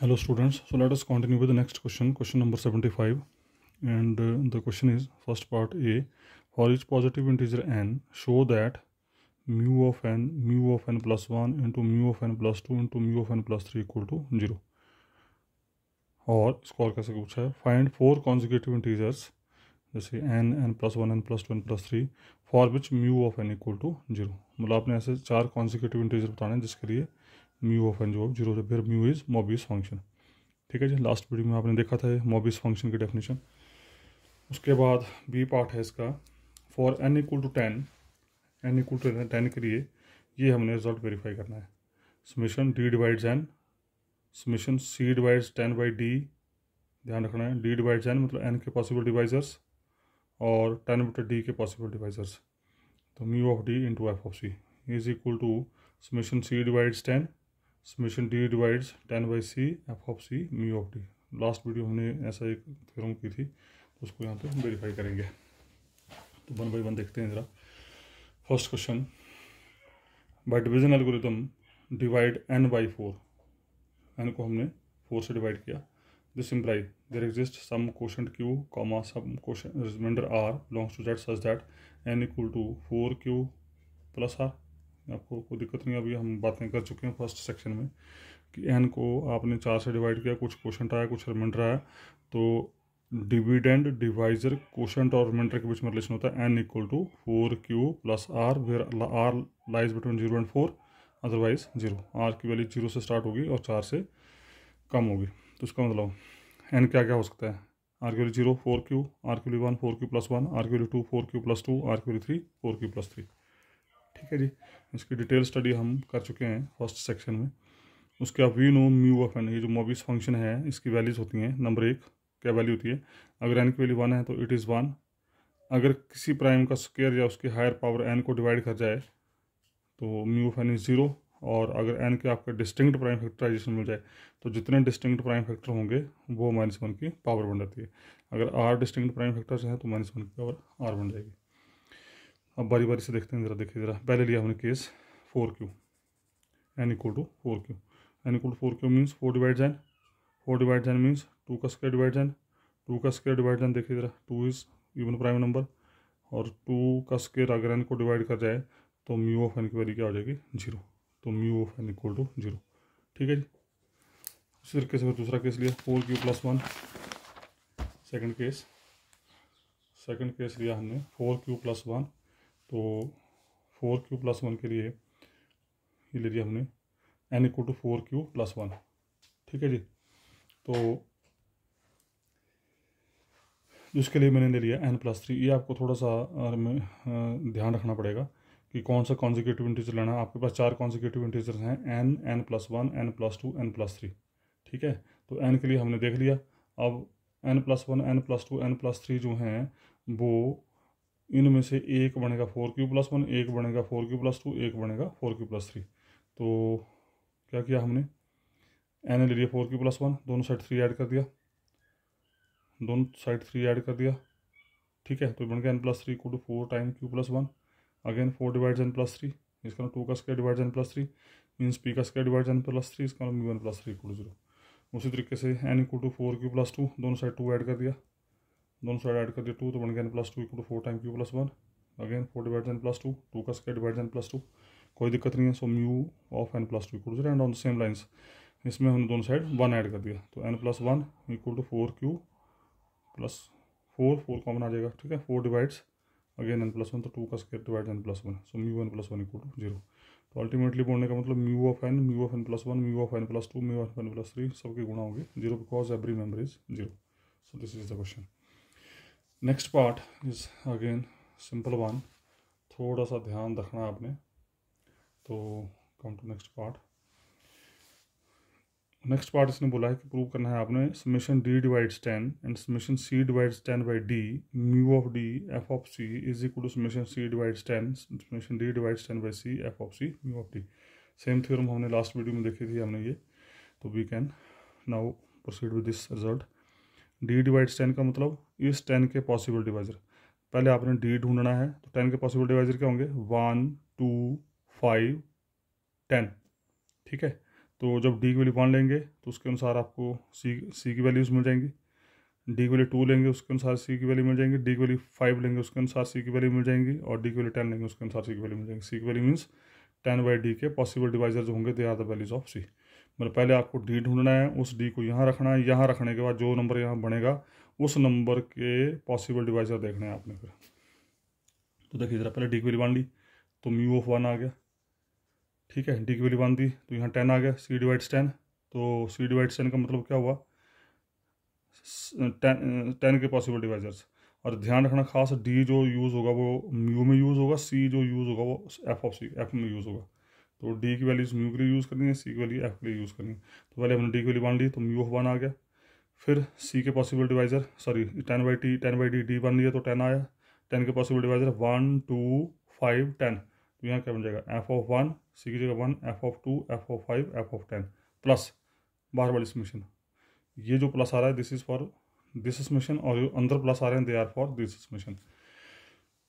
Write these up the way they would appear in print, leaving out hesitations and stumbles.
Hello students, so let us continue with the next question, question number 75, and the question is first part A. For each positive integer n, show that mu of n plus 1 into mu of n plus 2 into mu of n plus 3 equal to 0. और इसको और कैसे पूछा है, find 4 consecutive integers जैसे n plus 1 n plus 2 n plus 3 for which mu of n equal to 0. मतलब आपने ऐसे 4 consecutive integers बताने हैं जिसके लिए mu of n जो 0 है, फिर mu इज मोबियस फंक्शन. ठीक है जी, लास्ट वीडियो में आपने देखा था मोबियस फंक्शन की डेफिनेशन. उसके बाद बी पार्ट है इसका, फॉर n इक्वल टू 10 के लिए ये हमने रिजल्ट वेरीफाई करना है. Summation d divides n, summation c divides 10 by d, ध्यान रखना है. d डिवाइड्स n मतलब n के पॉसिबल डिवाइजर्स और 10 बटे d के पॉसिबल डिवाइजर्स. तो mu of d into f of c is equal to summation c divides 10, summation d divides 10 by c f of c mu of d. Last video हमने ऐसा एक theorem की थी, तो उसको यहाँ पे वेरीफाई करेंगे. तो 1 बाई 1 देखते हैं ज़रा. First question, by division algorithm divide n by 4. n को हमने 4 से डिवाइड किया. This imply there exist some quotient q comma some quotient remainder r belongs to z such that n equal to 4q plus r. आपको कोई दिक्कत नहीं, अभी हम बातें कर चुके हैं फर्स्ट सेक्शन में कि n को आपने 4 से डिवाइड किया, कुछ क्वोशंट आया कुछ रिमाइंडर आया, तो डिविडेंड डिवाइजर क्वोशंट और रिमाइंडर के बीच में रिलेशन होता है n equal to 4q plus r, where r lies between 0 and 4, otherwise 0. r की वैल्यू 0 से स्टार्ट होगी और 4 से कम होगी. तो इसका मतलब n क्या क्या हो सकता है, r की वैल्यू 0 4q, r की वैल्यू 1 4q प्लस 1, r की वैल्यू 2 4q प्लस 2, r की वैल्यू 3 4q प्लस 3. ठीक है जी, इसकी डिटेल स्टडी हम कर चुके हैं फर्स्ट सेक्शन में. उसके बाद we know mu of n, ये जो मोबियस फंक्शन है इसकी वैल्यूज होती हैं. नंबर 1 क्या वैल्यू होती है, अगर एन की वैल्यू 1 है तो इट इज़ 1. अगर किसी प्राइम का स्क्वायर या उसकी हायर पावर एन को डिवाइड कर जाए तो म्यू ऑफ एन इज़ 0. और अगर एन के आपका डिस्टिंक्ट प्राइम फैक्टराइजेशन मिल जाए तो जितने डिस्टिंक्ट प्राइम फैक्टर होंगे वो -1 की पावर बन जाती है. अगर आर डिस्टिंक्ट प्राइम फैक्टर्स हैं तो -1 की पावर आर बन जाएगी. अब बारी बारी से देखते हैं ज़रा. देखिए ज़रा, पहले लिया हमने case 4q, n equal to 4q. n equal to 4q means 4 divides n, 4 divides n means 2 का स्क्वायर डिवाइड्स n, 2 का स्क्वायर डिवाइड्स n. देखिए ज़रा, 2 इज़ इवन प्राइम नंबर और 2 का स्क्वायर अगर n को डिवाइड कर जाए तो म्यू ऑफ n की वैल्यू क्या हो जाएगी 0. तो mu of n equal to 0. ठीक है जी. उसी तरीके से फिर दूसरा केस लिया 4q प्लस 1. सेकेंड केस लिया हमने 4q प्लस 1. तो 4q प्लस 1 के लिए ये ले लिया हमने n equal to 4q plus 1. ठीक है जी. तो उसके लिए मैंने ले लिया n प्लस 3. ये आपको थोड़ा सा ध्यान रखना पड़ेगा कि कौन सा कॉन्जिक्यूटिव इंटीजर लेना है. आपके पास 4 कॉन्जिक्यूटिव इंटीजर्स हैं, n plus 1 n plus 2 n plus 3. ठीक है, तो n के लिए हमने देख लिया. अब n plus 1 n plus 2 n plus 3 जो हैं वो इनमें से एक बनेगा 4q प्लस 1, एक बनेगा 4q प्लस 2, एक बनेगा 4q प्लस 3. तो क्या किया हमने, n ले लिया 4q प्लस 1, दोनों साइड 3 ऐड कर दिया, दोनों साइड 3 ऐड कर दिया. ठीक है, तो बन गया n plus 3 equal to 4 time q plus 1. Again 4 divides n plus 3, इसका 2 का square divides n plus 3 means p का स्क्वायर डिवाइड्स n प्लस 3, इसका म्यू 1 प्लस 3 इक्वल टू 0. उसी तरीके से n equal to 4q plus 2, दोनों साइड 2 ऐड कर दिया, दोनों साइड ऐड कर दिया 2, तो बन गया n plus 2 equal to 4 time q plus 1. Again 4 divides n plus 2, 2 का स्क्वायर डिवाइड्स n प्लस 2, कोई दिक्कत नहीं है. So mu of n plus 2 equal to 0. And on the same lines इसमें हमने दोनों साइड 1 ऐड कर दिया, तो n plus 1 equal to 4q plus 4 common आ जाएगा. ठीक है, 4 डिवाइड्स अगेन n प्लस 1, तो 2 का square divides n plus 1, so mu 1 plus 1 equal to 0. तो अल्टीमेटली बोलने का मतलब mu of n plus 1, mu of n plus 2, mu of n plus 3 सबके गुणा होंगे 0 because every member is 0. So this is the question. Next part is again simple one, थोड़ा सा ध्यान रखना आपने. तो come to next part. Next part इसने बोला है कि प्रूव करना है आपने summation d divides 10 and summation c divides 10 by d mu of d f of c is equal to summation c divides 10 summation d divides 10 by c f of c mu of d. Same theorem हमने last video में देखी थी हमने ये. तो we can now proceed with this result. d divides 10 का मतलब इस 10 के पॉसिबल डिवाइजर. पहले आपने d ढूंढना है, तो 10 के पॉसिबल डिवाइजर क्या होंगे 1 2 5 10. ठीक है, तो जब डी की वैल्यू 1 लेंगे तो उसके अनुसार आपको सी की वैल्यूज़ मिल जाएंगी, डी की वैल्यू 2 लेंगे उसके अनुसार सी की वैल्यू मिल जाएंगी, डी की वैल्यू 5 लेंगे उसके अनुसार सी की वैल्यू मिल जाएंगी, और डी की वैल्यू 10 लेंगे उसके अनुसार सी की वैल्यू मिल जाएंगी। सी की वैल्यू मीन्स 10/d के पॉसिबल डिवाइजर जो होंगे they are the values of c. मतलब पहले आपको डी ढूंढना है, उस डी को यहाँ रखना है, यहाँ रखने के बाद जो नंबर यहाँ बनेगा उस नंबर के पॉसिबल डिवाइजर देखने हैं आपने। फिर तो देखिए ज़रा, पहले डी की वैल्यू 1 ली तो म्यू ऑफ 1 आ गया, ठीक है। डी की वैल्यू 1 दी तो यहाँ 10 आ गया, सी डिवाइड्स 10, तो सी डिवाइड्स 10 का मतलब क्या हुआ, 10 के पॉसिबल डिवाइजर्स। और ध्यान रखना खास, डी जो यूज़ होगा वो म्यू में यूज़ होगा, सी जो यूज़ होगा वो एफ ऑफ सी एफ में यूज़ होगा। तो डी की वैल्यूज म्यू के लिए यूज़ करनी है, सी की वैल्यू एफ के लिए यूज़ करनी है। तो पहले हमने डी की वैल्यू 1 ली तो म्यू ऑफ 1 आ गया। फिर सी के possible divisor, sorry 10/d D 1 लिया तो 10 आया, 10 के पॉसिबल डिवाइजर 1 2 5 10, तो यहाँ क्या बन जाएगा, एफ ऑफ 1 सी की जगह 1, F of 2 F of 5 F of 10 plus बाहर वाली समेशन। ये जो प्लस आ रहा है this is for this summation, और जो अंदर प्लस आ रहे हैं they are for this summation.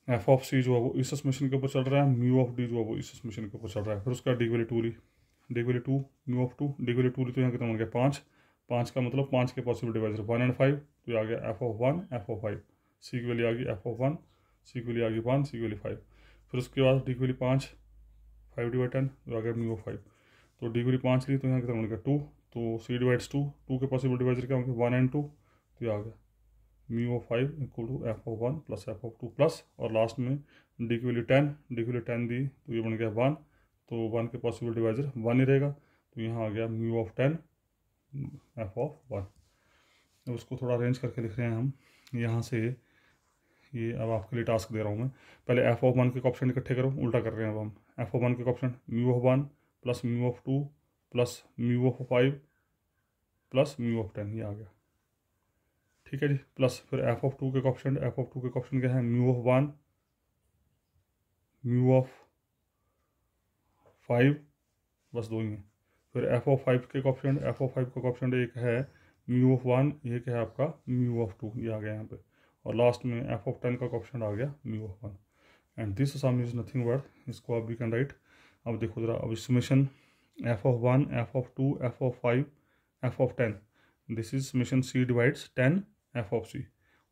F of C जो है वो इस समेशन के ऊपर चल रहा है, म्यू ऑफ डी जो है वो इस समेशन के ऊपर चल रहा है। फिर उसका डी की वैल्यू 2 ली, डी की वैल्यू 2 म्यू ऑफ 2, डी की वैल्यू 2 ली तो यहाँ कितना बन गया 5, 5 का मतलब 5 के पॉसिबल डिवाइजर 1 एंड 5, तो ये आ गया एफ ऑफ 1 एफ ऑफ 5। सी की वैल्यू आ गई एफ ऑफ 1, सी की वैल्यू आ गई 1, सी की वैल्यू 5। फिर उसके बाद डी की वैल्यू 5, 5/10 तो आ गया म्यू ऑफ 5। तो डी की वैल्यू 5 ली तो यहाँ कितना बन गया 2, तो सी डिवाइड्स 2, 2 के पॉसिबल डिवाइजर क्या होंगे 1 एंड 2, तो ये आ गया mu of 5 equal to f of 1 plus f of 2 plus, और लास्ट में डी की वैल्यू 10, डी की वैल्यू 10 दी तो ये बन गया 1, तो 1 के पॉसिबल डिवाइजर 1 ही रहेगा, तो यहाँ आ गया म्यू ऑफ 10 एफ ऑफ 1। अब उसको थोड़ा अरेंज करके लिख रहे हैं हम यहाँ से। ये अब आपके लिए टास्क दे रहा हूँ मैं, पहले एफ ऑफ 1 के ऑप्शन इकट्ठे करो, उल्टा कर रहे हैं अब हम। एफ ऑफ 1 के option mu of 1 plus mu of 2 plus mu of 5 plus mu of 10, ये आ गया, ठीक है जी। प्लस फिर एफ ऑफ 2 के ऑप्शन, एफ ऑफ 2 के ऑप्शन क्या है म्यू ऑफ 1 म्यू ऑफ 5, बस 2 ही हैं। फिर एफ ऑफ 5 के ऑप्शन, एफ ऑफ 5 का ऑप्शन एक है म्यू ऑफ 1, एक है आपका म्यू ऑफ 2, ये आ गया यहाँ पे। और लास्ट में एफ ऑफ 10 का ऑप्शन आ गया mu of 1, and this sum is nothing but, इसको आप वी कैन राइट। अब देखो जरा, अब summation F of 1 F of 2 F of 5 F of 10, this is summation c divides 10 f of c,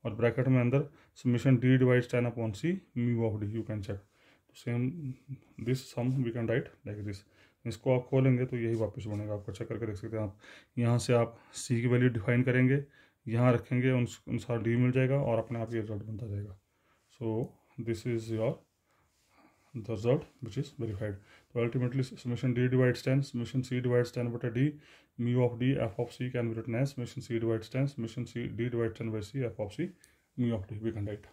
और ब्रैकेट में अंदर summation d divides 10 upon c mu of d, you can check. तो same this sum we can write like this. इसको आप खोलेंगे तो यही वापस बनेगा, आपको चेक करके देख सकते हैं आप। यहाँ से आप सी की वैल्यू डिफाइन करेंगे, यहाँ रखेंगे, उन अनुसार डी मिल जाएगा और अपने आप ये रिजल्ट बनता जाएगा। सो this is your the result which is verified. So ultimately summation d divides 10, summation c divides 10 by d, mu of d f of c can be written as summation c divides 10, summation c d divides 10 by c f of c mu of d, we can write.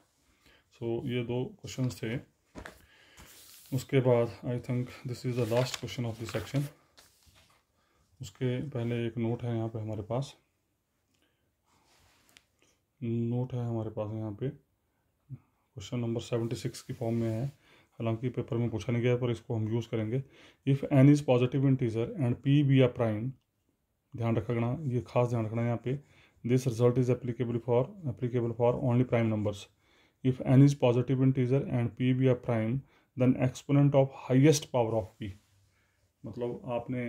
So ये दो questions थे। उसके बाद I think this is the last question of this section. उसके पहले एक note है यहाँ पे हमारे पास, नोट है हमारे पास यहाँ पे, क्वेश्चन नंबर 76 की फॉर्म में है, हालांकि पेपर में पूछा नहीं गया पर इसको हम यूज़ करेंगे। If n is positive integer and p be a prime, ध्यान रखना, ये खास ध्यान रखना यहाँ पे, this result is applicable for only prime numbers. If n is positive integer and p be a prime then exponent of highest power of p, मतलब आपने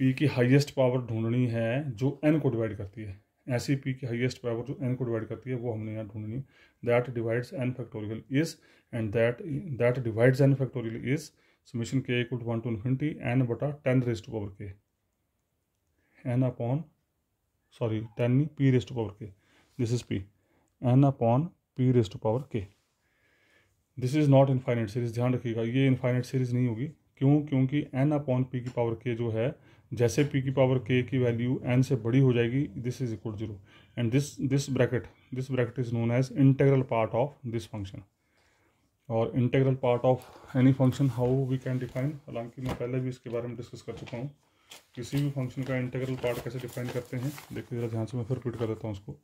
पी की हाईएस्ट पावर ढूंढनी है जो एन को डिवाइड करती है, ऐसी पी की हाईएस्ट पावर जो एन को डिवाइड करती है वो हमने यहाँ ढूंढनी। That divides n factorial is, and that divides n factorial is summation k equal to 1 to infinity n बटा 10 raise to power k, n upon sorry 10 नहीं p raise to power k, this is p, n upon p raise to power k. This is not infinite series, ध्यान रखिएगा ये infinite series नहीं होगी। क्यों? क्योंकि n upon p की power k जो है, जैसे p की पावर k की वैल्यू n से बड़ी हो जाएगी, this is equal 0, and this bracket is known as integral part of this function. और integral part of any function how we can define, हालांकि मैं पहले भी इसके बारे में डिस्कस कर चुका हूँ। किसी भी फंक्शन का इंटीग्रल पार्ट कैसे डिफाइन करते हैं, देखिए जरा ध्यान से, मैं फिर रिपीट कर देता हूँ उसको।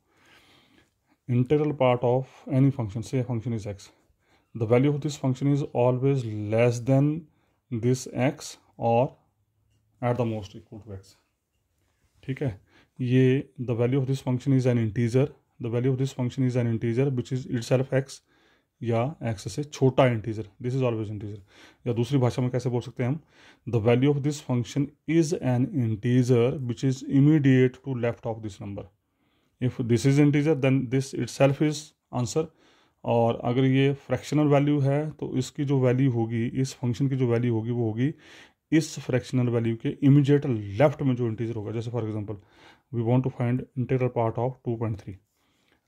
Integral part of any function, say function is x, the value of this function is always less than this x और at the most equal to x, ठीक है। ये the value of this function is an integer, the value of this function is an integer which is itself x, या x से छोटा इंटीजर, this is always integer. या दूसरी भाषा में कैसे बोल सकते हैं हम, the value of this function is an integer which is immediate to left of this number. If this is integer then this itself is answer. और अगर ये फ्रैक्शनल वैल्यू है तो इसकी जो वैल्यू होगी, इस फंक्शन की जो वैल्यू होगी वो होगी इस फ्रैक्शनल वैल्यू के इमीडिएट लेफ्ट में जो इंटीजर होगा। जैसे for example we want to find integral part of 2.3,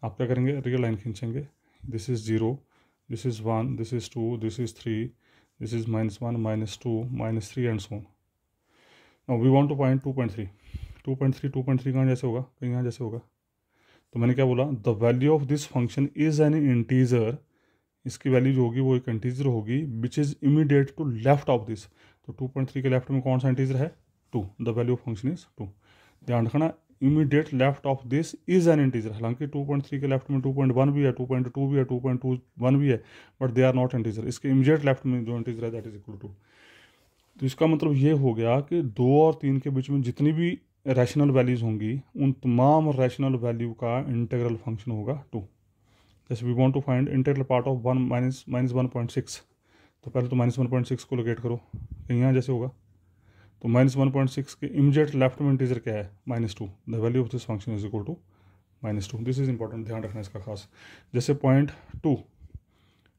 आप क्या करेंगे, रियल लाइन खींचेंगे, this is 0, this is 1, this is 2, this is 3, this is -1, -2, -3 and so on. Now we want to find 2.3, 2.3 कहाँ जैसे होगा, कहीं यहाँ जैसे होगा। तो मैंने क्या बोला, the value of this function is an integer, इसकी वैल्यू जो होगी वो एक इंटीजर होगी which is immediate to left of this. तो 2.3 के लेफ्ट में कौन सा इंटीजर है, 2, the value of function is 2। ध्यान रखना immediate left of this is an integer, हालांकि 2.3 के लेफ्ट में 2.1 भी है, 2.2 भी है, 2.21 भी है, but they are not integer. इसके इमीडिएट लेफ्ट में जो इंटीजर है दैट इज इक्वल टू। तो इसका मतलब ये हो गया कि 2 और 3 के बीच में जितनी भी रैशनल वैल्यूज होंगी उन तमाम रैशनल वैल्यू का इंटीग्रल फंक्शन होगा 2। जैसे we want to find integral part of 1 -1.6, तो पहले तो -1.6 को लोकेट करो, कहीं यहाँ जैसे होगा। तो -1.6 के इमीडिएट लेफ्ट में इंटीजर क्या है, -2, the value of this function is equal to -2। This is important, ध्यान रखना इसका खास। जैसे 0.2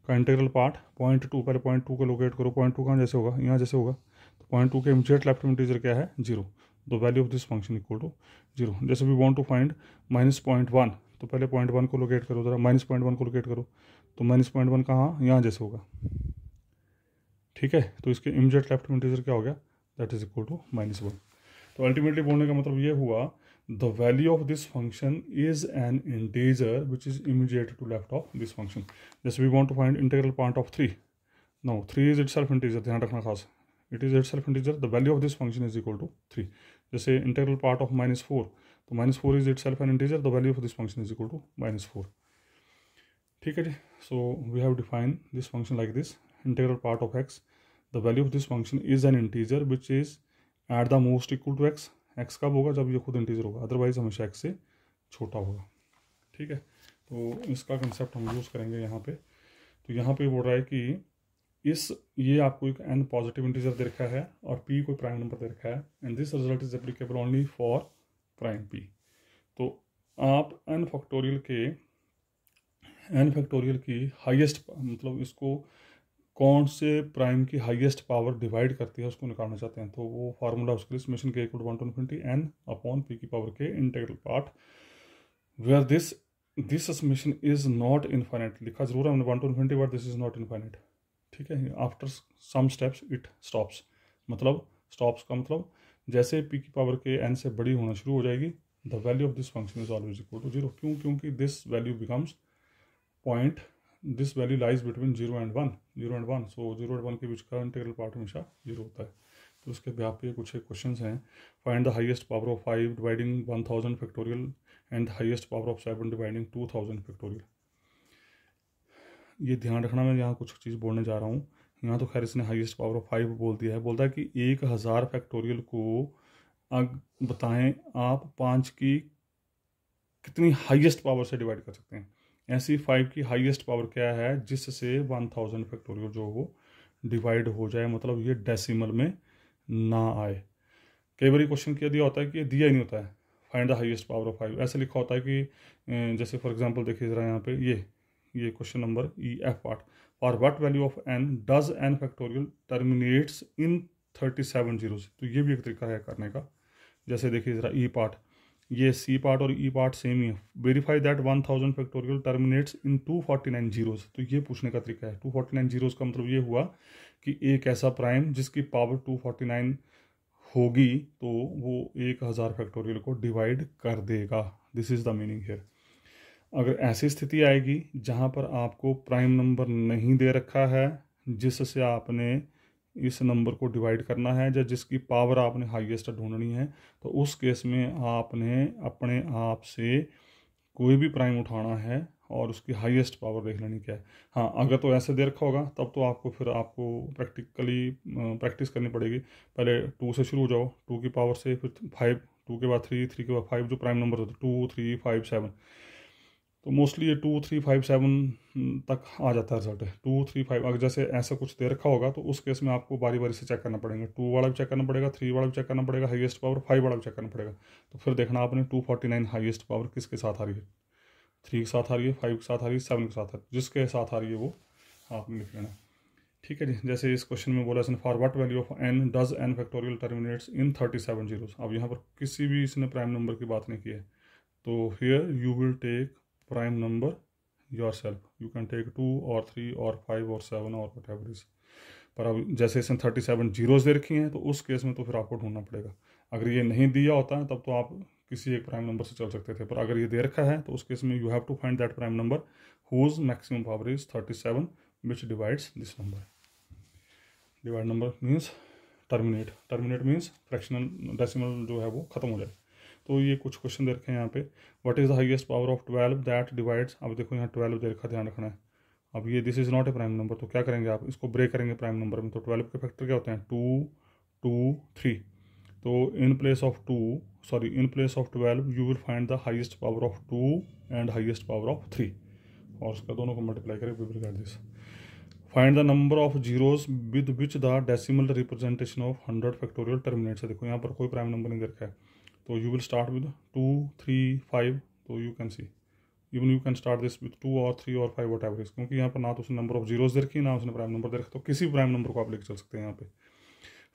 का इंटीग्रल पार्ट, 0.2, पहले 0.2 को लोकेट करो, 0.2 कहाँ जैसे होगा, यहाँ जैसे होगा। तो 0.2 के इमीडिएट लेफ्ट में इंटीजर क्या है, 0, the value of this function equal to 0। जैसे वी वांट टू फाइंड -0.1, तो पहले 0.1 को लोकेट करो जरा, -0.1 को लोकेट करो, तो -0.1 कहाँ, यहाँ जैसे होगा, ठीक है। तो इसके इमीडिएट लेफ्ट में इंटीजर क्या हो गया, दैट इज इक्वल टू -1। तो अल्टीमेटली बोलने का मतलब ये हुआ, the value of this function is an integer which is immediate to left of this function. जैसे we want to find integral part of 3, no 3 is itself integer, ध्यान रखना खास, it is itself integer, the value of this function is equal to 3। जैसे integral part of -4, तो -4 is itself an integer, the value of this function is equal to -4। ठीक है जी। So we have define this function like this, integral part of x, the value of this function is an integer which is at the most equal to x। x कब होगा, जब ये खुद integer होगा, otherwise हमेशा x से छोटा होगा। ठीक है, तो इसका कंसेप्ट हम यूज़ करेंगे यहाँ पे। तो यहाँ पे बोल रहा है कि ये आपको एक n पॉजिटिव इंटीजर दे रखा है और p कोई प्राइम नंबर दे रखा है, and this result is applicable only for prime p। तो आप n फैक्टोरियल की हाईएस्ट, मतलब इसको कौन से प्राइम की हाईएस्ट पावर डिवाइड करती है उसको निकालना चाहते हैं, तो वो फार्मूला उसके लिए summation k equal to 1 to infinity n upon p की power k integral part, where this summation is not infinite. लिखा जरूर है हमने 1 to infinity, but this is not infinite. ठीक है, after some steps it stops, मतलब stops का मतलब जैसे p की पावर k n से बड़ी होना शुरू हो जाएगी, the value of this function is always equal to 0। क्यों, क्योंकि this value becomes point, this value lies between 0 and 1, 0 and 1, so 0 and 1 के बीच का इंटीग्रल पार्ट हमेशा 0 होता है। तो उसके ब्याह पे कुछ एक क्वेश्चन हैं, find the highest power of 5 dividing 1000 factorial and highest power of 7 dividing 2000 factorial. ये ध्यान रखना, मैं यहाँ कुछ चीज़ बोलने जा रहा हूँ। यहाँ तो खैर इसने हाईएस्ट पावर ऑफ 5 बोल दिया है, बोलता है कि 1000 फैक्टोरियल को बताएं आप 5 की कितनी हाईएस्ट पावर से डिवाइड कर सकते हैं। ऐसी 5 की हाईएस्ट पावर क्या है जिससे 1000 फैक्टोरियल जो वो डिवाइड हो जाए, मतलब ये डेसिमल में ना आए। कई बार क्वेश्चन क्या दिया होता है कि ये दिया ही नहीं होता है, find the highest power of 5, ऐसे लिखा होता है कि जैसे फॉर एग्जांपल देखिए ज़रा यहाँ पे ये question number EF part, for what value of n does n factorial terminates in 37 zeros. तो ये भी एक तरीका है करने का। जैसे देखिए ज़रा E पार्ट, ये C पार्ट और E पार्ट सेम ही है। Verify that 1000 factorial terminates in 249 zeros. तो ये पूछने का तरीका है। 249 जीरोस का मतलब ये हुआ कि एक ऐसा प्राइम जिसकी पावर 249 होगी तो वो 1000 फैक्टोरियल को डिवाइड कर देगा। This is the meaning here. अगर ऐसी स्थिति आएगी जहाँ पर आपको प्राइम नंबर नहीं दे रखा है जिससे आपने इस नंबर को डिवाइड करना है या जिसकी पावर आपने हाईएस्ट ढूंढनी है, तो उस केस में आपने अपने आप से कोई भी प्राइम उठाना है और उसकी हाईएस्ट पावर देख लेनी क्या है। हाँ, अगर तो ऐसे दे रखा होगा तब तो आपको प्रैक्टिकली प्रैक्टिस करनी पड़ेगी। पहले 2 से शुरू हो जाओ, 2 की पावर से, फिर 5, 2 के बाद 3, 3 के बाद 5, जो प्राइम नंबर होते 2, 3, 5, 7। तो मोस्टली ये 2 3 5 7 तक आ जाता है रिजल्ट। 2 3 5 अगर जैसे ऐसा कुछ दे रखा होगा तो उस केस में आपको बारी बारी से चेक करना पड़ेगा। 2 वाला भी चेक करना पड़ेगा, 3 वाला भी चेक करना पड़ेगा, हाईएस्ट पावर 5 वाला भी चेक करना पड़ेगा। तो फिर देखना आपने 249 हाईएस्ट पावर किसके साथ आ रही है, 3 के साथ आ रही है, 5 के साथ आ रही है, 7 के साथ आ रही है, जिसके साथ आ रही है वो आपने लिख लेना। ठीक है जी। जैसे इस क्वेश्चन में बोला इसने for what value of n does n factorial terminates in 37 zeros. अब यहाँ पर किसी भी इसने प्राइम नंबर की बात नहीं की है, तो here you will take prime number yourself. You can take 2 or 3 or 5 or 7 or whatever is. पर अब जैसे इसमें 37 जीरोज दे रखी हैं तो उस केस में तो फिर आपको ढूंढना पड़ेगा। अगर ये नहीं दिया होता है तब तो आप किसी एक प्राइम नंबर से चल सकते थे, पर अगर ये दे रखा है तो उस केस में you have to find that prime number whose maximum power is 37 which divides this number. Divide number means terminate, terminate means fractional decimal जो है वो खत्म हो जाए। तो ये कुछ क्वेश्चन दे रखे हैं यहाँ पे। What is the highest power of 12 that divides. अब देखो यहाँ 12 दे रखा, ध्यान रखना है। अब ये this is not a prime number, तो क्या करेंगे आप, इसको ब्रेक करेंगे प्राइम नंबर में। तो 12 के फैक्टर क्या होते हैं, 2 2 3। तो in place of 12 you will find the highest power of 2 and highest power of 3 और उसका दोनों को मल्टीप्लाई करें। We will get this. Find the number of zeros with which the decimal representation of 100 factorial terminates. देखो यहाँ पर कोई prime number नहीं दे रखा है, तो you will start with 2 3 5। तो you can see even you can start this with 2 or 3 or 5 whatever is, क्योंकि यहाँ पर ना तो उसने नंबर ऑफ जीरोस दे रखी ना उसने प्राइम नंबर दे रखा, तो किसी प्राइम नंबर को आप लेकर चल सकते हैं यहाँ पे।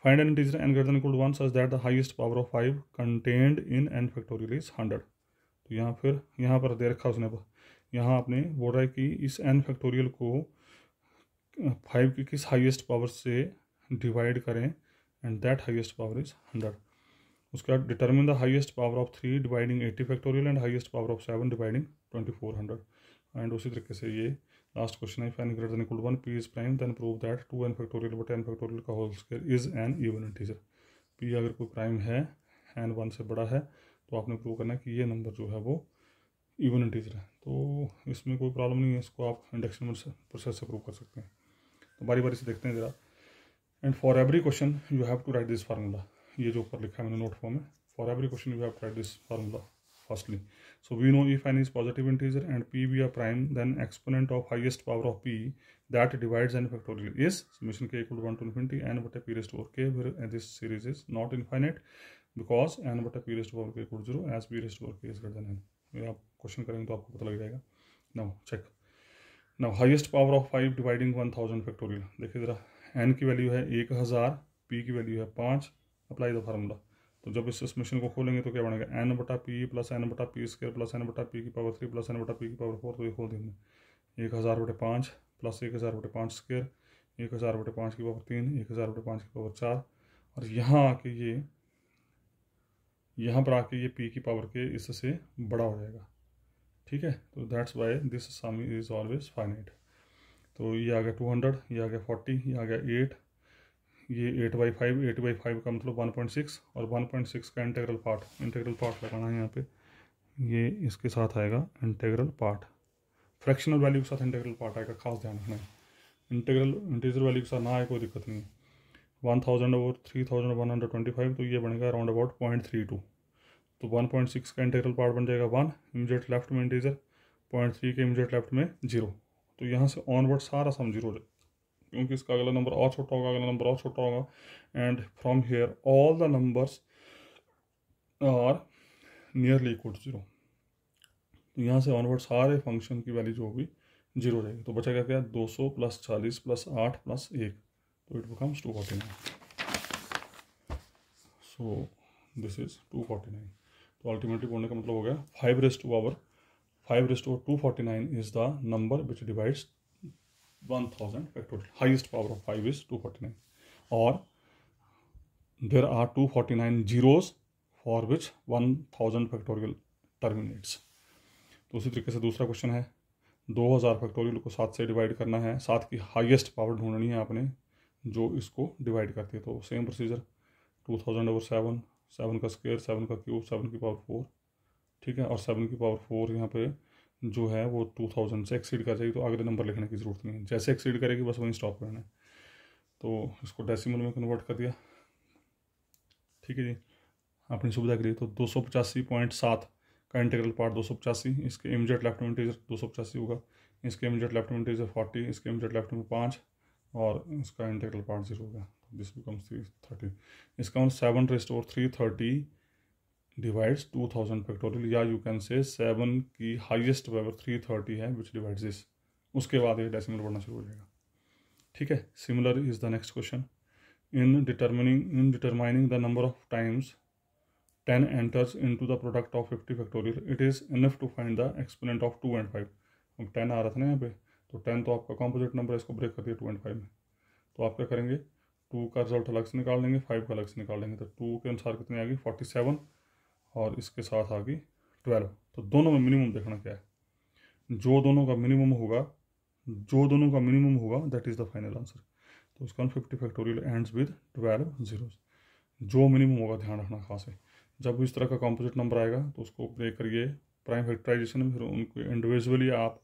Find N integer n greater than equal to 1 such that the highest power of 5 contained in n factorial is 100। तो यहाँ पर दे रखा उसने, यहाँ आपने बोल रहा है कि इस n फैक्टोरियल को 5 की किस हाईएस्ट पावर से डिवाइड करें and that highest power is 100। उसके बाद determine the highest power of 3 dividing 80 factorial and highest power of 7 dividing 2400। And उसी तरीके से ये लास्ट क्वेश्चन है, n greater than equal to 1 p is prime then prove that 2n factorial but n factorial का whole square is an even integer. p अगर कोई prime है, n 1 से बड़ा है, तो आपने प्रूव करना है कि ये नंबर जो है वो इवन इंटीजर है। तो इसमें कोई प्रॉब्लम नहीं है, इसको आप इंडक्शन प्रोसेस से प्रूव कर सकते हैं। तो बारी बारी से देखते हैं ज़रा। And for every question you have to write this formula. ये जो ऊपर लिखा है मैंने नोट फॉर्म में, for every question you have to write this formula firstly. So we know if n is positive integer and p be a prime then exponent of highest power of p that divides n factorial is summation k equal to 1 to infinity n बटा p raised to power k, where this series is not infinite because n बटा p raised to power k equal to 0 as p raised to power k is greater than n। ये आप question करेंगे तो आपको पता लग जाएगा। Now check, now highest power of 5 dividing 1000 factorial. देखिए ज़रा, n की वैल्यू है 1000, p की वैल्यू है 5, अप्लाई द फार्मूला। तो जब इस समेशन को खोलेंगे तो क्या बनेगा, n बटा पी प्लस n बटा पी स्क्वायर प्लस n बटा पी की पावर 3 प्लस n बटा पी की पावर 4। तो ये खोल देंगे 1000 बटे 5 प्लस 1000 बटे 5 स्क्वायर, 1000 बटे 5 की पावर 3, 1000 बटे 5 की पावर 4, और यहाँ पर आके ये p की पावर के इससे बड़ा हो जाएगा। ठीक है, तो that's why this sum is always finite. तो ये आ गया 200, ये आ गया 40, ये आ गया 8, ये 8/5, 8/5 का मतलब 1.6, और 1.6 का इंटीग्रल पार्ट लगाना है यहाँ पे। ये इसके साथ आएगा इंटीग्रल पार्ट, फ्रैक्शनल वैल्यू के साथ इंटीग्रल पार्ट आएगा, खास ध्यान रखना है। इंटीजर वैल्यू के साथ ना आए कोई दिक्कत नहीं है। 1000 और 3125, तो ये बनेगा अराउंड अबाउट 0.32। तो 1.6 का इंटीग्रल पार्ट बन जाएगा 1, इमीडिएट लेफ्ट में इंटीजर, 0.3 के इमीडिएट लेफ्ट में 0। तो यहाँ से ऑनवर्ड सारा सम 0 हो जाए, क्योंकि इसका अगला नंबर और छोटा होगा, अगला नंबर और छोटा होगा, and from here all the numbers are nearly equal to 0। तो यहाँ से ऑनवर्ड सारे फंक्शन की वैल्यू जो होगी 0 हो जाएगी। तो बचेगा क्या, 200 प्लस 40 प्लस 8 प्लस 1, तो it becomes 249। So this is 249। तो अल्टीमेटली बोलने का मतलब हो गया 5 raised to 249 is the number which divides 1000 factorial. Highest power of 5 is 249, or there are 249 zeros for which 1000 factorial terminates. तो उसी तरीके से दूसरा क्वेश्चन है, 2000 फैक्टोरियल को 7 से डिवाइड करना है, 7 की हाईएस्ट पावर ढूंढनी है आपने जो इसको डिवाइड करती है। तो सेम प्रोसीजर, 2000 ओवर 7, 7 का स्क्वायर, 7 का क्यूब, 7 की पावर 4, ठीक है, और 7 की पावर 4 यहाँ पे जो है वो 2000 से एक्सीड कर जाएगी, तो अगले नंबर लिखने की ज़रूरत नहीं है, जैसे एक्सीड करेगी बस वहीं स्टॉप करना है। तो इसको डेसिमल में कन्वर्ट कर दिया, ठीक है जी, अपनी सुविधा के लिए। तो 285.7 का इंटीग्रल पार्ट 285, इसके इमीडिएट लेफ्ट में इंटीजर 285 होगा, इसके इमीडिएट लेफ्ट में इंटीजर 40, इसके इमीडिएट लेफ्ट में 5 और इसका इंटीग्रल पार्ट 0 होगा, तो दिस बिकम्स 330। इसका मतलब 7 रेज़्ड टू 330 डिवाइड्स 2000 फैक्टोरियल, या यू कैन से 7 की हाईएस्ट पावर 330 है विच डिवाइड्स दिस, उसके बाद ये डेसिमल बढ़ना शुरू हो जाएगा। ठीक है, similar is the next question. In determining the number of times 10 enters into the product of 50 factorial, it is enough to find the exponent of 2 and 5। अब 10 आ रहा था ना यहाँ पे, तो 10 तो आपका कॉम्पोजिट नंबर है, इसको ब्रेक कर दिया 2 and 5 में, तो आप क्या करेंगे 2 का रिजल्ट अलग से निकाल लेंगे, 5 का अलग से निकाल लेंगे, तो 2 के अनुसार कितनी आ गई 47 और इसके साथ आ गई 12। तो दोनों में मिनिमम देखना क्या है, जो दोनों का मिनिमम होगा that is the final answer. तो इसका 50 फैक्टोरियल एंड्स विद 12 zeros, जो मिनिमम होगा ध्यान रखना खास है। जब इस तरह का कॉम्पोजिट नंबर आएगा तो उसको ब्रेक करिए प्राइम फैक्टराइजेशन में, फिर उनको इंडिविजुअली आप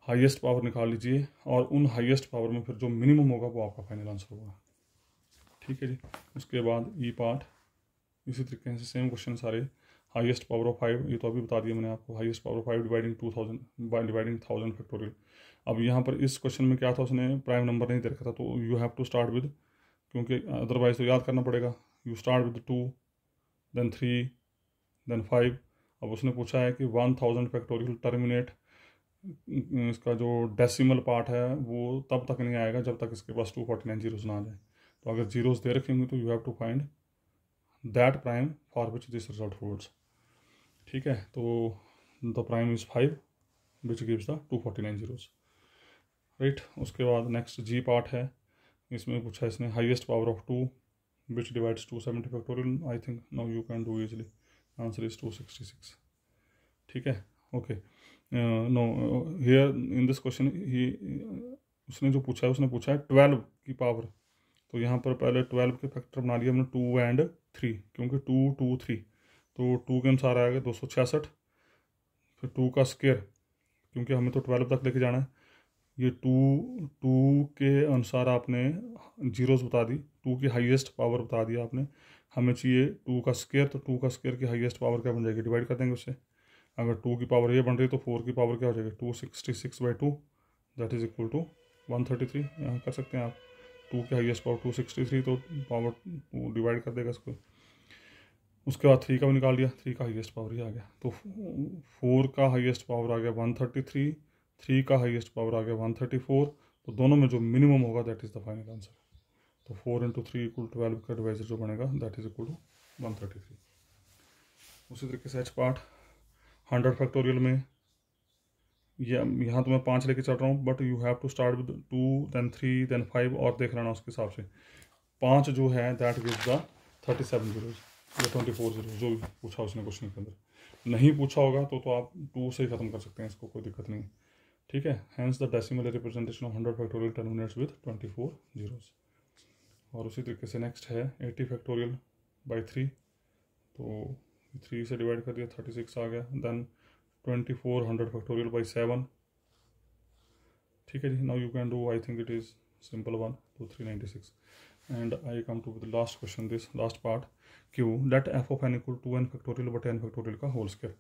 हाईएस्ट पावर निकाल लीजिए और उन हाईएस्ट पावर में फिर जो मिनिमम होगा वो आपका फाइनल आंसर होगा। ठीक है जी। उसके बाद ई पार्ट इसी तरीके से सेम क्वेश्चन सारे, हाईएस्ट पावर ऑफ 5, ये तो अभी बता दिया मैंने आपको, highest power of 5 dividing 2000 by dividing 1000 factorial. अब यहाँ पर इस क्वेश्चन में क्या था, उसने प्राइम नंबर नहीं दे रखा था, तो you have to start with, क्योंकि अदरवाइज तो याद करना पड़ेगा, you start with 2 then 3 then 5। अब उसने पूछा है कि 1000 फैक्टोरियल टर्मिनेट, इसका जो डेसिमल पार्ट है वो तब तक नहीं आएगा जब तक इसके पास 249 जीरोस ना आ जाए। तो अगर जीरोस दे रखे होंगे तो you have to find that prime for which this result holds. ठीक है, तो the prime is 5 which gives the 249 zeros, right. उसके बाद नेक्स्ट जी पार्ट है, इसमें पूछा इसने highest power of 2 which divides 270 factorial। I think now you can do easily, answer is 266। ठीक है, okay। No, here in this question उसने जो पूछा है उसने पूछा है 12 की पावर, तो यहाँ पर पहले 12 के फैक्टर बना लिया हमने 2 and 3, क्योंकि 2 2 3, तो 2 के अनुसार आएगा 266, फिर 2 का स्क्वायर, क्योंकि हमें तो 12 तक लेके जाना है, ये 2 के अनुसार आपने जीरोस बता दी, 2 की हाईएस्ट पावर बता दिया आपने, हमें चाहिए 2 का स्क्वायर, तो 2 का स्क्वायर की हाईएस्ट पावर क्या बन जाएगी, डिवाइड कर देंगे उससे। अगर 2 की पावर ये बन रही तो 4 की पावर क्या हो जाएगी 266/2 दैट इज इक्वल टू 133। यहाँ कर सकते हैं आप, 2 की हाईएस्ट पावर 263, तो पावर 2 डिवाइड कर देगा इसको। उसके बाद 3 का भी निकाल दिया, 3 का हाईएस्ट पावर ही आ गया, तो 4 का हाईएस्ट पावर आ गया 133, 3 का हाईएस्ट पावर आ गया 134, तो दोनों में जो मिनिमम होगा that is the final answer. तो 4 × 3 = 12 का डिवाइजर जो बनेगा दैट इज इक्वल टू 133। उसी तरीके से एच पार्ट 100 फैक्टोरियल में, यहाँ तो मैं 5 लेके चल रहा हूँ, but you have to start with 2 then 3 then 5 और देख लेना उसके हिसाब से। 5 जो है दैट गिव्स द 37 जीरोज या 24 जीरोज, जो भी पूछा उसने क्वेश्चन के अंदर। नहीं पूछा होगा तो आप 2 से ही खत्म कर सकते हैं, इसको कोई दिक्कत नहीं। ठीक है, hence the decimal representation of 100 factorial terminates with 24 zeros. और उसी तरीके से नेक्स्ट है 80 फैक्टोरियल बाई 3, तो 3 से डिवाइड कर दिया 36 आ गया, देन 2400 फैक्टोरियल बाई 7। ठीक है जी, now you can do, I think it is simple one, तो 396। And I come to the last question, this last part, Q let f of n equal to n factorial but n factorial का whole square.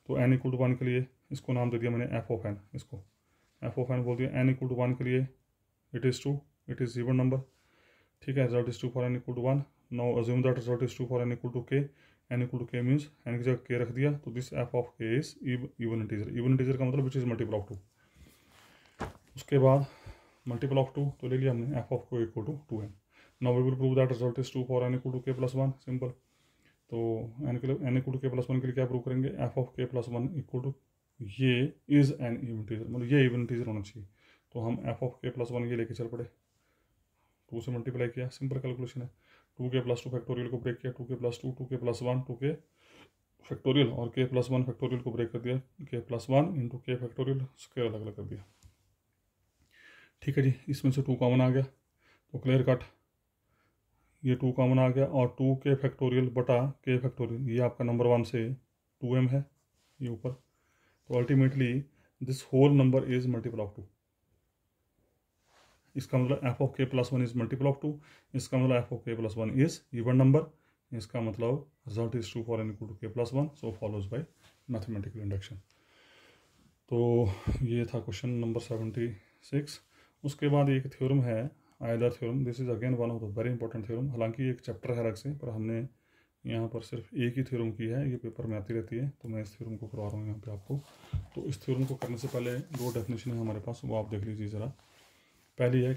तो n = 1 के लिए इसको नाम दे दिया मैंने F of N, इसको एफ ऑफ एन बोल दिया। n = 1 के लिए it is true, it is even number. ठीक है, result is true for n = 1। Now assume that result is true for n = k। n = k means n की जगह k रख दिया, तो this F of k is even integer. Even integer का मतलब which is multiple of 2। उसके बाद multiple of 2 तो ले लिया हमने, f of k = 2n। Now we will prove that result is true for n = k + 1, simple. तो n = k + 1 के लिए क्या प्रूव करेंगे, एफ ऑफ k + 1 = ये इज एन इवन इंटीजर, मतलब ये इवन इंटीजर होना चाहिए। तो हम एफ ऑफ k + 1 ये लेके चल पड़े, 2 से मल्टीप्लाई किया, सिंपल कैलकुलेशन है। 2k + 2 फैक्टोरियल को ब्रेक किया, 2k + 2 2k + 1 2k फैक्टोरियल, और k + 1 फैक्टोरियल को ब्रेक कर दिया, k + 1 × k फैक्टोरियल, स्क्वायर अलग अलग कर दिया। ठीक है जी, इसमें से 2 कॉमन आ गया, तो क्लियर कट ये 2 कॉमन आ गया, और 2k फैक्टोरियल बटा k फैक्टोरियल, ये आपका नंबर 1 से 2m है ये ऊपर। तो ultimately this whole number is multiple of 2। इसका मतलब f of k + 1 is multiple of 2, इसका मतलब f of k + 1 is even number, इसका मतलब result is true for n equal to k plus 1, so follows by mathematical induction. तो ये था question number 76। उसके बाद एक थ्योरम है Euler theorem. This is again one of the very important theorem. हालांकि एक चैप्टर है अलग से, पर हमने यहाँ पर सिर्फ एक ही थ्योरम की है, ये पेपर में आती रहती है, तो मैं इस थ्योरम को करवा रहा हूँ यहाँ पे आपको। तो इस थ्योरम को करने से पहले दो डेफिनेशन है हमारे पास, वो आप देख लीजिए ज़रा। पहली है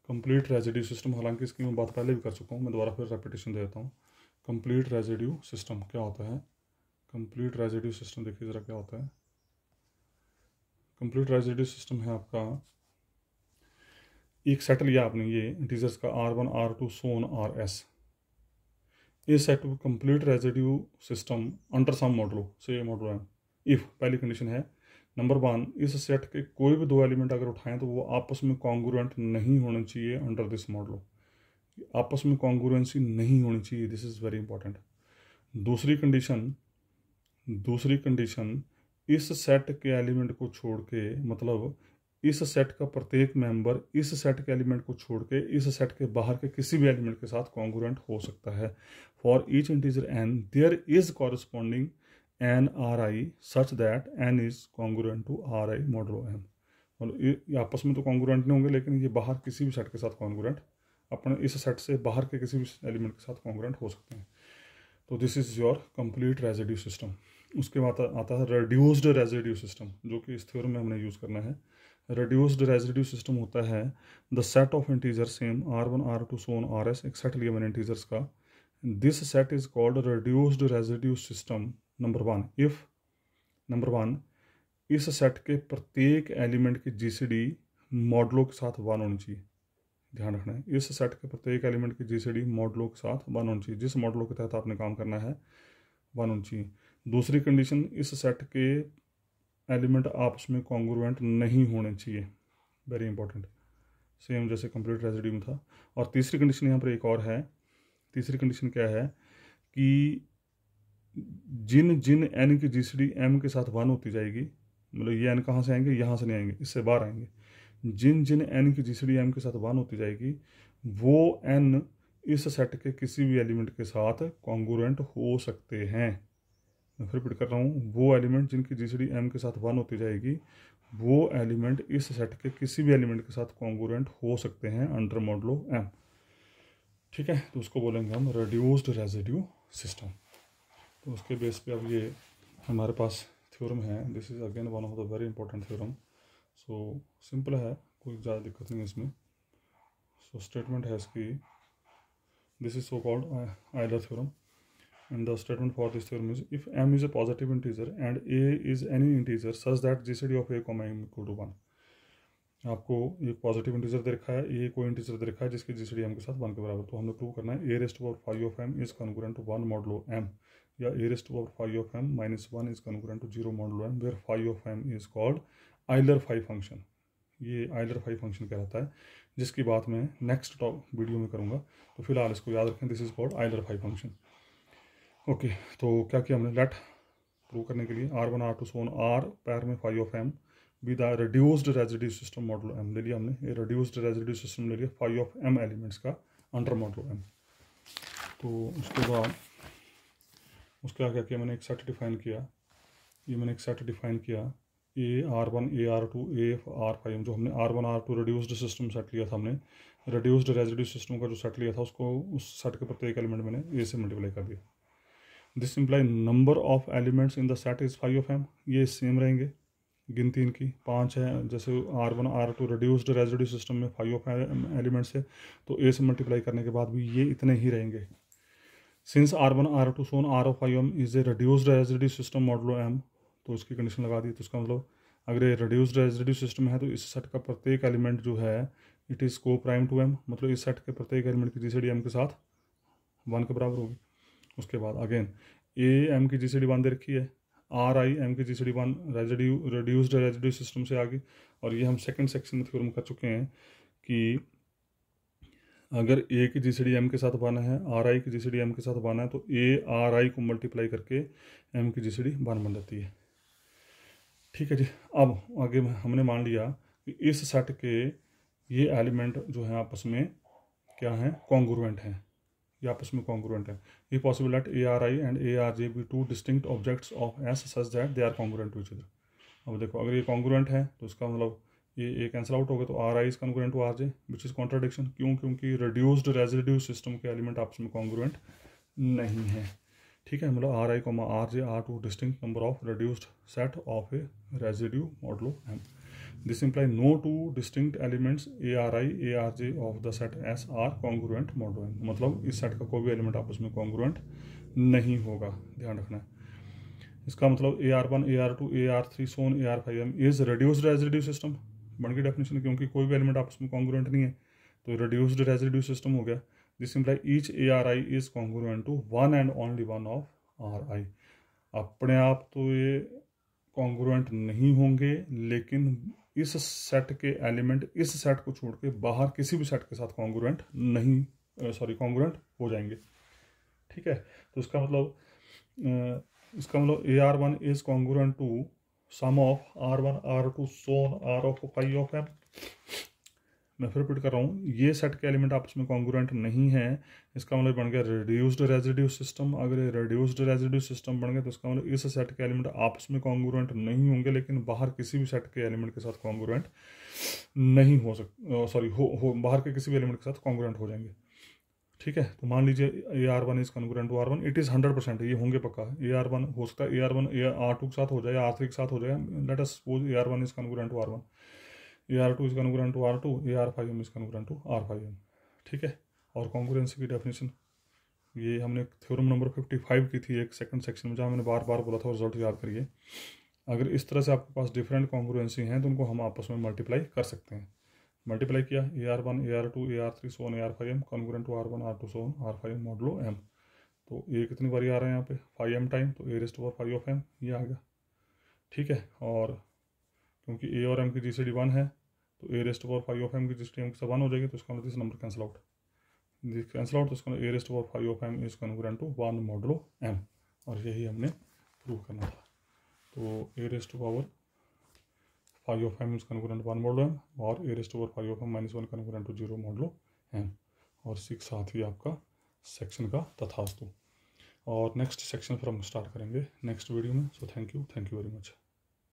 कंप्लीट रेजिड्यू सिस्टम। हालांकि इसकी मैं बात पहले भी कर चुका हूँ, मैं दोबारा फिर रेपिटेशन दे देता हूँ। कंप्लीट रेजिड्यू सिस्टम क्या होता है? कंप्लीट रेजिड्यू सिस्टम देखिए ज़रा क्या होता है। कंप्लीट रेजिड्यू सिस्टम है आपका, एक सेट लिया आपने ये इंटीजर्स का R1 R2 so on RS। इस सेट को complete residue system under some modulo से मॉडलो है। इफ पहली कंडीशन है नंबर 1, इस सेट के कोई भी दो एलिमेंट अगर उठाएं तो वो आपस में कॉन्ग्रुएंट नहीं होने चाहिए अंडर दिस मॉडलो। आपस में कॉन्ग्रुएंसी नहीं होनी चाहिए, दिस इज वेरी इंपॉर्टेंट। दूसरी कंडीशन इस सेट के एलिमेंट को छोड़ के, मतलब इस सेट का प्रत्येक मेंबर इस सेट के एलिमेंट को छोड़ के इस सेट के बाहर के किसी भी एलिमेंट के साथ कॉन्ग्रुएंट हो सकता है। For each integer n there is corresponding n Ri such that n is congruent to Ri modulo m। मतलब ये आपस में तो कॉन्ग्रुएंट नहीं होंगे, लेकिन ये बाहर किसी भी सेट के साथ कॉन्ग्रुएंट, अपने इस सेट से बाहर के किसी भी एलिमेंट के साथ कॉन्ग्रुएंट हो सकते हैं। तो this is your complete residue system. उसके बाद आता है रिड्यूस्ड रेजिड्यू सिस्टम, जो कि इस थ्योरम में हमने यूज़ करना है। रिड्यूस्ड रेजिड्यू सिस्टम होता है the set of integer same R1 R2 so on RS, एक सेट लिया मैंने इंटीजर्स का। This set is called reduced residue system number 1 if number 1 इस सेट के प्रत्येक एलिमेंट की GCD मॉडलो के साथ 1 होनी चाहिए। ध्यान रखना है, इस सेट के प्रत्येक एलिमेंट की GCD मॉडलो के साथ 1 होनी चाहिए। जिस मॉडलो के तहत आपने काम करना है 1 होनी चाहिए। दूसरी कंडीशन, इस सेट के एलिमेंट आपस में कॉन्ग्रुएंट नहीं होने चाहिए, वेरी इंपॉर्टेंट, सेम जैसे कंप्लीट रेजिड्यू में था। और तीसरी कंडीशन यहाँ पर एक और है। तीसरी कंडीशन क्या है कि जिन n की GCD m के साथ 1 होती जाएगी, मतलब ये n कहाँ से आएंगे, यहाँ से नहीं आएंगे, इससे बाहर आएंगे। जिन n की GCD m के साथ 1 होती जाएगी, वो n इस सेट के किसी भी एलिमेंट के साथ कॉन्ग्रुएंट हो सकते हैं। मैं फिर रिपीट कर रहा हूँ, वो एलिमेंट जिनकी GCD m के साथ 1 होती जाएगी, वो एलिमेंट इस सेट के किसी भी एलिमेंट के साथ कॉन्ग्रुएंट हो सकते हैं अंडर मॉडलो m। ठीक है, तो उसको बोलेंगे हम रिड्यूस्ड रेजिड्यू सिस्टम। तो उसके बेस पे अब ये हमारे पास थ्योरम है। This is again one of the very important theorem. So simple है, कोई ज़्यादा दिक्कत नहीं है इसमें। सो स्टेटमेंट है इसकी, this is so called Euler theorem, and the statement for this theorem is if m is a positive integer and a is any integer such that GCD of a comma m equal to 1। आपको एक positive integer दे रखा है, ए कोई integer दे रखा है जिसकी GCD m के साथ 1 के बराबर। तो हमने प्रूव करना है a raised to power 5 of m is congruent to 1 modulo m, या a raised to power 5 of m minus 1 is congruent to 0 modulo m, where 5 of m is called Euler phi function। ये Euler phi function कहलाता है, जिसकी बात मैं next video में करूँगा। तो फिलहाल इसको याद रखें, this is called Euler phi function. Okay, तो क्या किया हमने, लेट प्रूव करने के लिए R1 R2 so on R पैर में 5 of m with the reduced residue system modulo m ले लिया हमने। ये रिड्यूस्ड रेजिड्यू सिस्टम ले लिया 5 ऑफ m एलिमेंट्स का अंडर मॉडलो m। तो उसके बाद उसका क्या किया मैंने, एक सेट डिफाइन किया। ये मैंने एक सेट डिफाइन किया A R1 A R2 A R5, जो हमने R1 R2 reduced system set लिया था हमने। रिड्यूस्ड रेजिड्यू सिस्टम का जो सेट लिया था उसको उस सेट के प्रत्येक एलिमेंट मैंने A से मल्टीप्लाई कर दिया। This imply number of elements in the set is 5 of m, ये सेम रहेंगे, गिनती इनकी 5 है। जैसे R1 R2 reduced residue system में 5 ऑफ एलिमेंट्स है, तो a से मल्टीप्लाई करने के बाद भी ये इतने ही रहेंगे। Since R1 R2 so on R of 5 m is a reduced residue system modulo m, तो उसकी कंडीशन लगा दी। तो उसका मतलब अगर ये रिड्यूस्ड रेजिड्यू सिस्टम है तो इस सेट का प्रत्येक एलिमेंट जो है इट इज़ को प्राइम टू m, मतलब इस सेट के प्रत्येक एलिमेंट की GCD m के साथ 1 के बराबर होगी। उसके बाद अगेन ए एम की GCD 1 दे रखी है, आर आई एम की GCD 1 रिड्यूस्ड रेजिड्यू सिस्टम से आ गई। और ये हम सेकंड सेक्शन में थ्योरम कर चुके हैं कि अगर ए की GCD m के साथ 1 है, आर आई की GCD m के साथ 1 है, तो ए आर आई को मल्टीप्लाई करके m की GCD 1 बन जाती है। ठीक है जी। अब आगे हमने मान लिया कि इस सेट के ये एलिमेंट जो है आपस में क्या हैं, कॉन्ग्रुएंट हैं। ये आपस में कॉन्ग्रुएंट है। ये possible that ARI and ARJ be two distinct objects of S such that they are congruent to each other. अब देखो अगर ये कॉन्ग्रुएंट है तो इसका मतलब ये कैंसिल आउट हो गया, तो RI is congruent to RJ which is contradiction. क्यों? क्योंकि रिड्यूस्ड रेजिड्यू सिस्टम के एलिमेंट आपस में कॉन्ग्रुएंट नहीं है। ठीक है, मतलब RI, RJ are two distinct number of reduced set of a residue modulo M. This imply no two distinct elements ARI, ARJ of the set S are congruent modulo M. मतलब इस set का कोई भी element आपस में congruent नहीं होगा, ध्यान रखना है। इसका मतलब AR1, AR2, AR3 so on AR5M is reduced residue system बन गई डेफिनेशन, क्योंकि कोई भी एलिमेंट आपस में कॉन्ग्रुएंट नहीं है तो रिड्यूस्ड रेजिड्यू सिस्टम हो गया। This imply each ARI is congruent to one and only one of RI। अपने आप तो ये कॉन्ग्रुएंट नहीं होंगे, लेकिन इस सेट के एलिमेंट इस सेट को छोड़ के बाहर किसी भी सेट के साथ कॉन्ग्रुएंट नहीं कॉन्ग्रुएंट हो जाएंगे। ठीक है, तो इसका मतलब AR1 is congruent to some of R1, R2 so on R of phi of M। मैं फिर रिपीट कर रहा हूँ, ये सेट के एलिमेंट आपस में कॉन्ग्रुएंट नहीं है, इसका मतलब बन गया रिड्यूस्ड रेजिड्यू सिस्टम। अगर ये रिड्यूस्ड रेजिड्यू सिस्टम बन गया तो इसका मतलब इस सेट के एलिमेंट आपस में कॉन्ग्रुएंट नहीं होंगे, लेकिन बाहर किसी भी सेट के एलिमेंट के साथ कॉन्ग्रुएंट नहीं हो बाहर के किसी भी एलिमेंट के साथ कॉन्ग्रुएंट हो जाएंगे। ठीक है, तो मान लीजिए AR1 is congruent to R1, it is 100%, ये होंगे पक्का। AR1 हो सकता है AR1 R2 के साथ हो जाए, R3 के साथ हो जाए। Let us suppose AR1 is congruent to R1, AR2 is congruent to R2, AR5M is congruent to R5M। ठीक है, और कॉन्ग्रुएंसी की डेफिनेशन ये हमने थ्योरम नंबर 55 की थी एक सेकंड सेक्शन में, जहाँ मैंने बार बार बोला था, रिजल्ट याद करिए। अगर इस तरह से आपके पास डिफरेंट कॉन्ग्रुएंसी हैं तो उनको हम आपस में मल्टीप्लाई कर सकते हैं। मल्टीप्लाई किया AR1, AR2, AR3 so on AR5M congruent to R1, R2 so on R5M modulo M। तो ये कितनी बारी आ रहा है यहाँ पे 5M टाइम, तो A⁵ ये आ गया। ठीक है, और क्योंकि A और M की GCD 1 है तो A⁵ की GCD M के साथ 1 हो जाएगी, तो इसका मतलब इस नंबर कैंसिल आउट तो इसका A⁵ is congruent to 1 modulo M, और यही हमने प्रूव करना था। तो A⁵ is congruent 1 modulo M और A⁵ -1 congruent to 0 modulo M, और साथ ही आपका सेक्शन का तथास्तु। और नेक्स्ट सेक्शन फिर हम स्टार्ट करेंगे नेक्स्ट वीडियो में। So thank you very much.